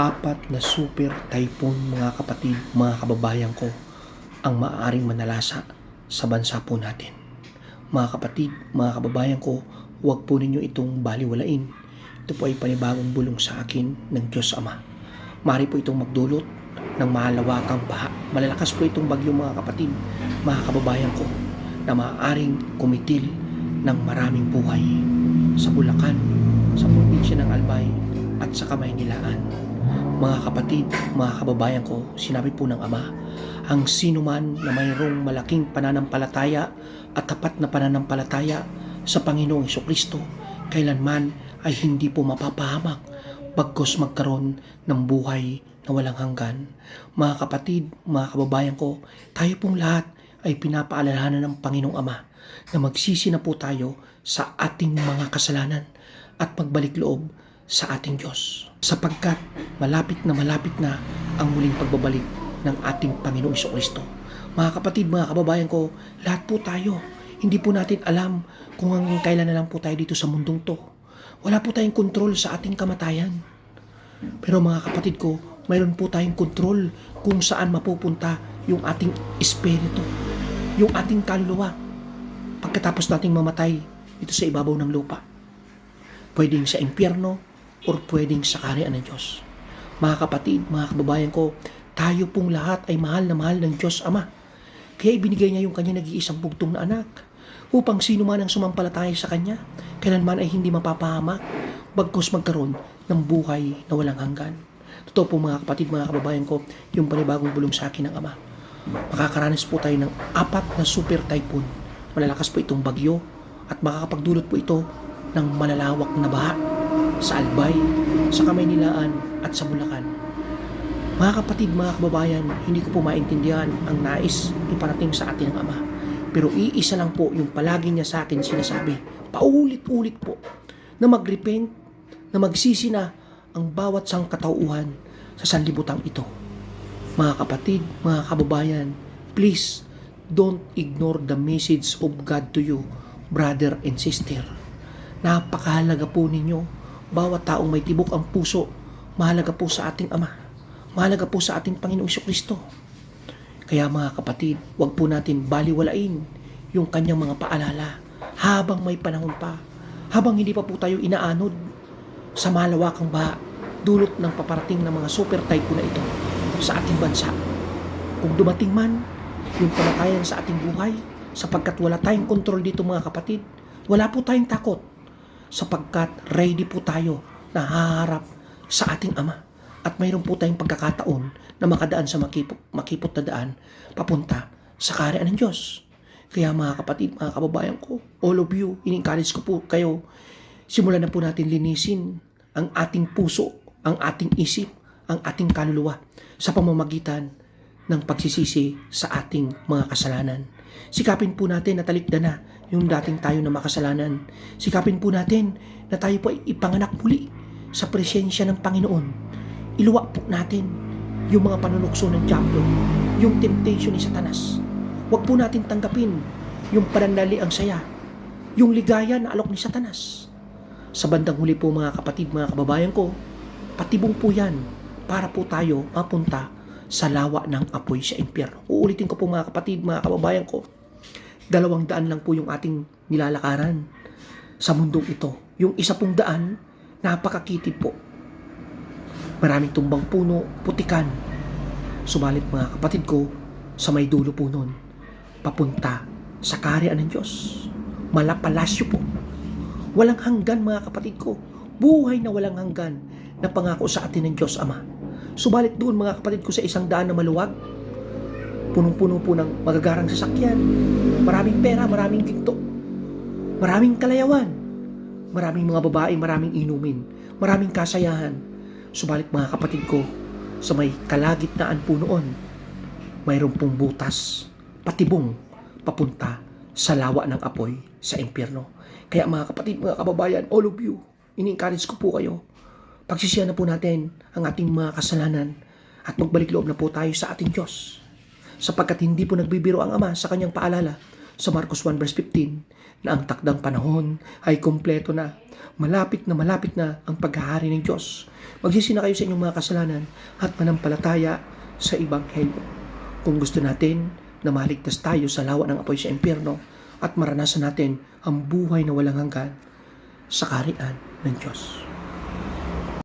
Apat na super typhoon mga kapatid, mga kababayan ko ang maaaring manalasa sa bansa po natin. Mga kapatid, mga kababayan ko, huwag po ninyo itong baliwalain. Ito po ay panibagong bulong sa akin ng Diyos Ama. Maaari po itong magdulot ng malawakang baha. Malalakas po itong bagyo mga kapatid, mga kababayan ko, na maaaring kumitil ng maraming buhay sa Bulacan, sa probinsya ng Albay at sa Kamaynilaan. Mga kapatid, mga kababayan ko, sinabi po ng Ama, ang sino man na mayroong malaking pananampalataya at tapat na pananampalataya sa Panginoong Hesukristo, kailanman ay hindi po mapapahamak, bagkus magkaroon ng buhay na walang hanggan. Mga kapatid, mga kababayan ko, tayo pong lahat ay pinapaalalahanan ng Panginoong Ama na magsisi na po tayo sa ating mga kasalanan at magbalik loob sa ating Diyos. Sapagkat malapit na ang muling pagbabalik ng ating Panginoong Hesukristo. Mga kapatid, mga kababayan ko, lahat po tayo, hindi po natin alam kung hanggang kailan na lang po tayo dito sa mundong to. Wala po tayong kontrol sa ating kamatayan. Pero mga kapatid ko, mayroon po tayong kontrol kung saan mapupunta yung ating espiritu, yung ating kaluluwa pagkatapos nating mamatay dito sa ibabaw ng lupa. Pwedeng sa impyerno or pwedeng sa kaharian ng Diyos. Mga kapatid, mga kababayan ko, tayo pong lahat ay mahal na mahal ng Diyos Ama. Kaya ibinigay niya yung kanya nag-iisang bugtong na anak upang sino man ang sumampalataya sa kanya, kailanman ay hindi mapapahamak, bagkus magkaroon ng buhay na walang hanggan. Totoo po mga kapatid, mga kababayan ko, yung panibagong bulong sa akin ng Ama. Makakaranas po tayo ng 4 na super typhoon. Malalakas po itong bagyo at makakapagdulot po ito ng malalawak na baha sa Albay, sa Kamaynilaan at sa Bulacan. Mga kapatid, mga kababayan, hindi ko po maintindihan ang nais iparating sa atin ng Ama. Pero iisa lang po yung palagi niya sa akin sinasabi, paulit-ulit po, na mag-repent, na magsisi na ang bawat sangkatauhan sa sanlibutan ito. Mga kapatid, mga kababayan, please don't ignore the message of God to you, brother and sister. Napakahalaga po ninyo. Bawat taong may tibok ang puso, mahalaga po sa ating Ama. Mahalaga po sa ating Panginoong Hesukristo. Kaya mga kapatid, huwag po natin baliwalain yung kanyang mga paalala habang may panahon pa, habang hindi pa po tayo inaanod sa malawakang baha dulot ng paparating ng mga super typhoon na ito sa ating bansa. Kung dumating man yung kamatayan sa ating buhay, sapagkat wala tayong kontrol dito mga kapatid, wala po tayong takot, sapagkat ready po tayo na haharap sa ating Ama. At mayroon po tayong pagkakataon na makadaan sa makipot na daan papunta sa kaharian ng Diyos. Kaya mga kapatid, mga kababayan ko, all of you, in-encourage ko po kayo, simulan na po natin linisin ang ating puso, ang ating isip, ang ating kaluluwa sa pamamagitan ng pagsisisi sa ating mga kasalanan. Sikapin po natin na talikdan na yung dating tayo na makasalanan. Sikapin po natin na tayo po ay ipanganak muli sa presensya ng Panginoon. Iluwa po natin yung mga panunukso ng diablo, yung temptation ni Satanas. Huwag po natin tanggapin yung panandali ang saya, yung ligaya na alok ni Satanas. Sa bandang huli po mga kapatid, mga kababayan ko, patibong po yan para po tayo mapunta sa lawa ng apoy sa impyerno. Uulitin ko po mga kapatid, mga kababayan ko, 200 lang po yung ating nilalakaran sa mundong ito. Yung isa pong daan, napakakitid po. Maraming tumbang puno, putikan. Subalit mga kapatid ko, sa may dulo po nun, papunta sa kaharian ng Diyos. Malapalasyo po. Walang hanggan mga kapatid ko. Buhay na walang hanggan na pangako sa atin ng Diyos Ama. Subalit doon mga kapatid ko sa isang daan na maluwag, punong-puno po ng magagarang sasakyan, maraming pera, maraming ginto, maraming kalayawan, maraming mga babae, maraming inumin, maraming kasayahan. Subalit mga kapatid ko, sa may kalagitnaan po noon, mayroon pong butas, patibong, papunta sa lawa ng apoy sa impyerno. Kaya mga kapatid, mga kababayan, all of you, ini-encourage ko po kayo, pagsisihan na po natin ang ating mga kasalanan at magbalik loob na po tayo sa ating Diyos. Sapagkat hindi po nagbibiro ang Ama sa kanyang paalala sa Marcos 1 verse 15 na ang takdang panahon ay kumpleto na. Malapit na ang paghahari ng Diyos. Magsisi na kayo sa inyong mga kasalanan at manampalataya sa Ebanghelyo. Kung gusto natin na maligtas tayo sa lawa ng apoy sa impyerno at maranasan natin ang buhay na walang hanggan sa kaharian ng Diyos.